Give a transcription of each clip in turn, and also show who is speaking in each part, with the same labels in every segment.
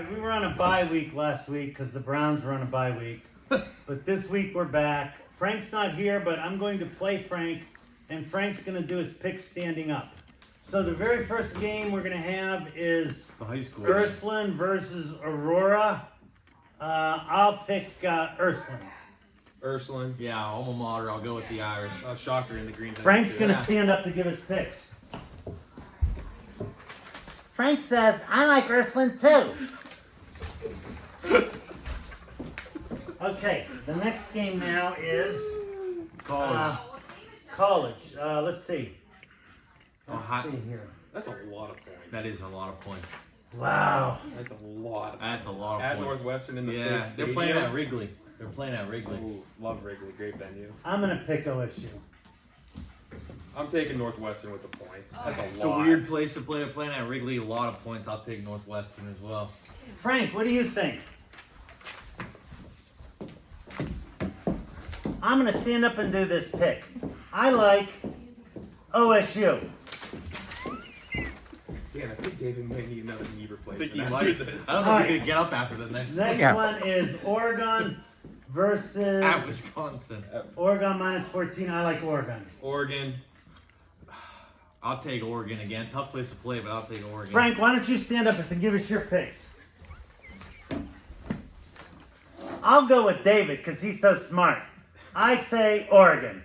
Speaker 1: right, we were on a bye week last week because the Browns were on a bye week. But this week we're back. Frank's not here, but I'm going to play Frank, and Frank's going to do his pick standing up. So the very first game we're going to have is
Speaker 2: the high school
Speaker 1: Ursuline versus Aurora. I'll pick Ursuline.
Speaker 3: Ursuline.
Speaker 2: Yeah, alma mater. I'll go with the Irish.
Speaker 3: Shocker in the green.
Speaker 1: Frank's going to stand up to give his picks. Frank says, I like Ursuline too. Okay, the next game now is
Speaker 2: College.
Speaker 1: College. Let's see. Let's see here.
Speaker 3: That's a lot of points.
Speaker 2: That is a lot of points.
Speaker 1: Wow.
Speaker 3: That's a lot.
Speaker 2: That's a lot of
Speaker 3: At
Speaker 2: points.
Speaker 3: Northwestern in the
Speaker 2: Yeah,
Speaker 3: big
Speaker 2: they're playing at Wrigley. They're playing at Wrigley.
Speaker 3: Ooh, love Wrigley. Great venue.
Speaker 1: I'm going to pick OSU.
Speaker 3: I'm taking Northwestern with the points. That's a lot.
Speaker 2: It's a weird place to play. They're playing at Wrigley. A lot of points. I'll take Northwestern as well.
Speaker 1: Frank, what do you think? I'm going to stand up and do this pick. I like OSU.
Speaker 3: Damn, I think David might need another knee replacement.
Speaker 2: He
Speaker 3: after
Speaker 2: might.
Speaker 3: this.
Speaker 2: I don't think he could get up after the next one.
Speaker 1: Next one is Oregon versus
Speaker 2: At Wisconsin.
Speaker 1: Oregon minus 14. I like Oregon.
Speaker 3: Oregon.
Speaker 2: I'll take Oregon again. Tough place to play, but I'll take Oregon.
Speaker 1: Frank, why don't you stand up and give us your picks? I'll go with David because he's so smart. I say Oregon.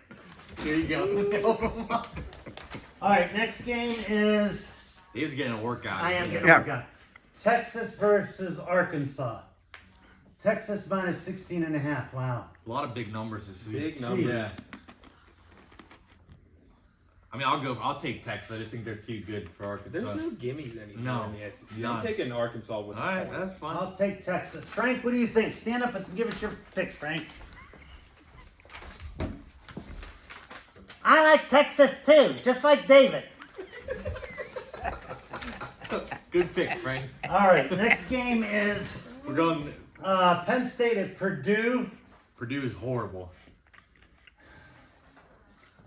Speaker 2: Here you go.
Speaker 1: All right, next game is...
Speaker 2: David's getting a workout.
Speaker 1: I am getting a workout. Texas versus Arkansas. Texas minus 16.5. Wow.
Speaker 2: A lot of big numbers this week.
Speaker 3: Big numbers.
Speaker 2: Yeah. I mean, I'll take Texas. I just think they're too good for Arkansas.
Speaker 3: There's no gimmies anymore
Speaker 2: No,
Speaker 3: in the SEC.
Speaker 2: none.
Speaker 3: I'm taking Arkansas with
Speaker 2: All right,
Speaker 3: points.
Speaker 2: that's fine.
Speaker 1: I'll take Texas. Frank, what do you think? Stand up and give us your picks, Frank. I like Texas too, just like David.
Speaker 2: Good pick, Frank.
Speaker 1: All right, next game is
Speaker 2: We're going.
Speaker 1: Penn State at Purdue.
Speaker 2: Purdue is horrible.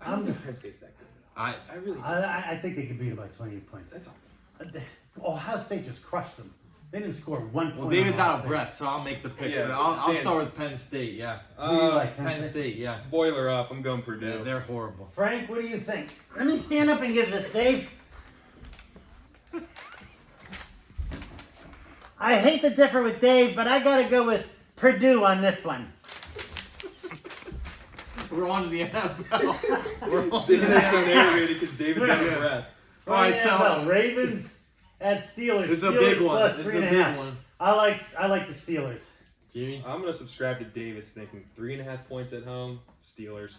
Speaker 3: I don't think Penn State's that good.
Speaker 2: I
Speaker 3: really.
Speaker 1: I think they could beat them by 28 points.
Speaker 3: That's all.
Speaker 1: Ohio State just crushed them. They didn't score 1 point.
Speaker 2: Well, David's
Speaker 1: on Ohio
Speaker 2: out of
Speaker 1: State.
Speaker 2: breath, so I'll make the pick.
Speaker 3: Yeah,
Speaker 2: I'll
Speaker 3: Dan.
Speaker 2: start with Penn State. Yeah.
Speaker 1: Who do you like,
Speaker 2: Penn State. Yeah.
Speaker 3: Boiler up. I'm going Purdue.
Speaker 2: Yeah, they're horrible.
Speaker 1: Frank, what do you think? Let me stand up and give this, Dave. I hate to differ with Dave, but I got to go with Purdue on this one.
Speaker 2: We're on to the NFL. We're on to
Speaker 3: David's
Speaker 2: the
Speaker 3: so narrated because David's out of breath.
Speaker 2: All right, so
Speaker 1: Ravens at Steelers.
Speaker 2: this is a
Speaker 1: Steelers
Speaker 2: big one.
Speaker 1: plus
Speaker 2: This is a
Speaker 1: 3.5.
Speaker 2: big one.
Speaker 1: I like the Steelers.
Speaker 2: Jimmy?
Speaker 3: I'm going to subscribe to David's thinking 3.5 points at home. Steelers.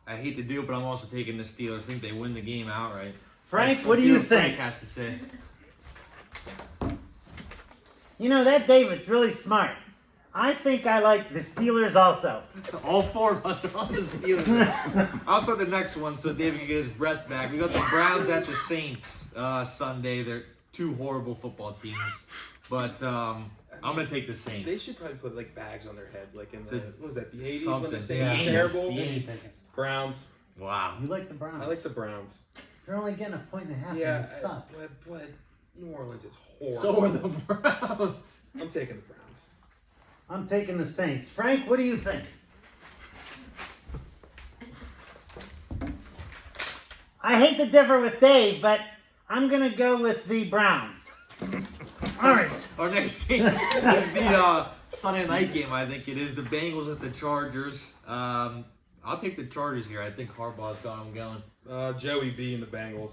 Speaker 2: I hate to do it, but I'm also taking the Steelers. I think they win the game outright.
Speaker 1: Frank,
Speaker 2: Let's
Speaker 1: what do
Speaker 2: see
Speaker 1: you
Speaker 2: Frank
Speaker 1: think?
Speaker 2: has to say.
Speaker 1: You know, that David's really smart. I think I like the Steelers also.
Speaker 2: All four of us are on the Steelers. I'll start the next one so David can get his breath back. We got the Browns at the Saints Sunday. They're two horrible football teams. But I'm going to take the Saints.
Speaker 3: They should probably put like bags on their heads, like in the, what was that, the 80s
Speaker 2: something.
Speaker 3: when the Saints
Speaker 2: Yeah.
Speaker 3: were terrible?
Speaker 2: The 80s.
Speaker 3: Browns.
Speaker 2: Wow.
Speaker 1: You like the Browns?
Speaker 3: I like the Browns.
Speaker 1: They're only getting 1.5
Speaker 3: Yeah,
Speaker 1: and they suck.
Speaker 3: but New Orleans is horrible.
Speaker 2: So are the Browns.
Speaker 3: I'm taking the Browns.
Speaker 1: I'm taking the Saints. Frank, what do you think? I hate to differ with Dave, but I'm going to go with the Browns. All right.
Speaker 2: Our next game is the Sunday night game, I think it is. The Bengals at the Chargers. I'll take the Chargers here. I think Harbaugh's got them going.
Speaker 3: Joey B and the Bengals.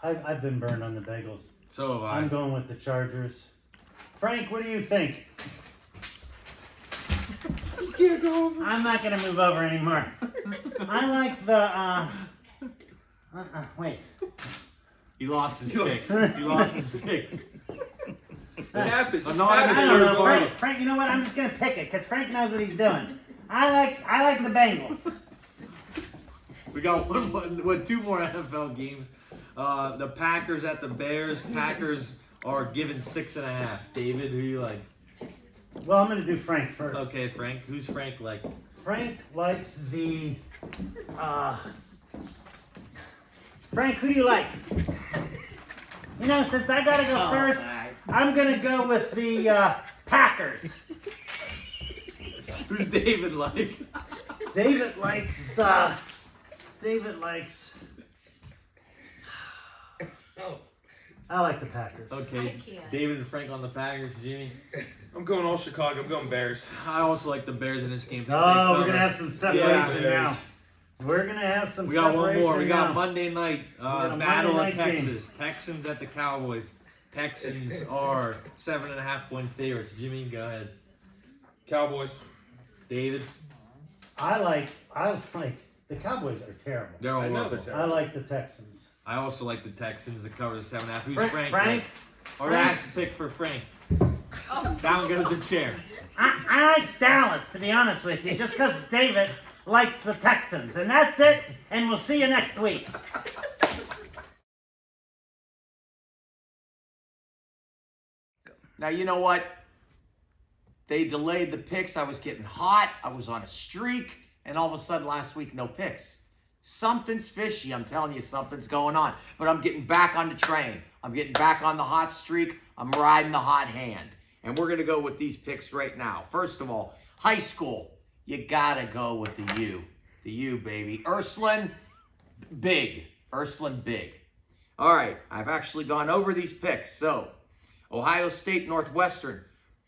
Speaker 1: I've been burned on the Bengals.
Speaker 2: So have I.
Speaker 1: I'm going with the Chargers. Frank, what do you think?
Speaker 3: You can't go over.
Speaker 1: I'm not going to move over anymore. I like the, wait.
Speaker 2: He lost his picks. He lost his picks.
Speaker 3: It happened. Just
Speaker 2: Anonymous
Speaker 3: happened.
Speaker 1: I don't know,
Speaker 2: Everybody.
Speaker 1: Frank, you know what? I'm just going to pick it because Frank knows what he's doing. I like the Bengals.
Speaker 2: We got two more NFL games. The Packers at the Bears. Packers are given 6.5. David, who you like?
Speaker 1: Well, I'm going to do Frank first.
Speaker 2: Okay, Frank. Who's Frank like?
Speaker 1: Frank likes the, Frank, who do you like? You know, since I gotta go first, I'm gonna go with the Packers.
Speaker 2: Who's David like?
Speaker 1: David likes. I like the Packers.
Speaker 2: Okay,
Speaker 4: I can't.
Speaker 2: David and Frank on the Packers. Jimmy.
Speaker 3: I'm going all Chicago. I'm going Bears.
Speaker 2: I also like the Bears in this game.
Speaker 1: Oh, we're gonna have some separation
Speaker 2: Yeah,
Speaker 1: now. We're gonna have some.
Speaker 2: We got one more. We
Speaker 1: separation
Speaker 2: got
Speaker 1: now.
Speaker 2: Monday night
Speaker 1: got a
Speaker 2: battle
Speaker 1: Monday
Speaker 2: of
Speaker 1: night
Speaker 2: Texas. Texans at the Cowboys. Texans are 7.5-point favorites. Jimmy, go ahead.
Speaker 3: Cowboys.
Speaker 2: David.
Speaker 1: I like the Cowboys are terrible.
Speaker 2: They're all
Speaker 3: I know
Speaker 2: horrible.
Speaker 3: they're
Speaker 1: I like the Texans.
Speaker 2: I also like the Texans to cover the 7.5. Who's
Speaker 1: Frank?
Speaker 2: Frank? Or
Speaker 1: Frank?
Speaker 2: last pick for Frank.
Speaker 4: Oh.
Speaker 2: Down goes the chair.
Speaker 1: I like Dallas, to be honest with you, just because David likes the Texans. And that's it, and we'll see you next week.
Speaker 5: Now, you know what? They delayed the picks. I was getting hot. I was on a streak. And all of a sudden last week, no picks. Something's fishy. I'm telling you, something's going on. But I'm getting back on the train. I'm getting back on the hot streak. I'm riding the hot hand. And we're going to go with these picks right now. First of all, high school. You got to go with the U. The U, baby. Ursuline, big. Ursuline, big. All right. I've actually gone over these picks. So, Ohio State, Northwestern.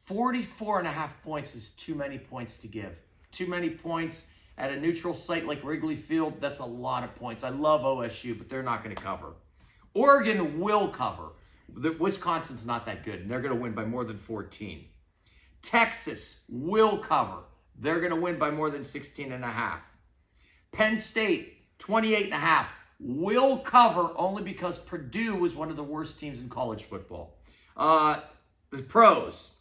Speaker 5: 44.5 points is too many points to give. Too many points at a neutral site like Wrigley Field. That's a lot of points. I love OSU, but they're not going to cover. Oregon will cover. Wisconsin's not that good, and they're going to win by more than 14. Texas will cover. They're going to win by more than 16.5. Penn State, 28.5, will cover only because Purdue is one of the worst teams in college football. The pros.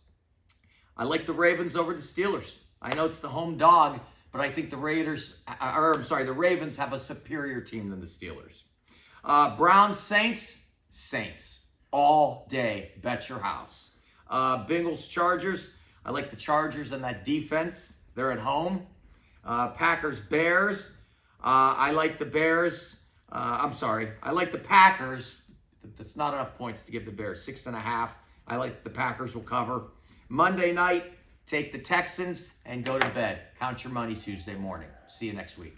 Speaker 5: I like the Ravens over the Steelers. I know it's the home dog, but I think the the Ravens have a superior team than the Steelers. Browns, Saints. All day, bet your house. Bengals, Chargers. I like the Chargers and that defense. They're at home. Packers, Bears. I like the Bears. I like the Packers. That's not enough points to give the Bears. 6.5. I like the Packers will cover. Monday night, take the Texans and go to bed. Count your money Tuesday morning. See you next week.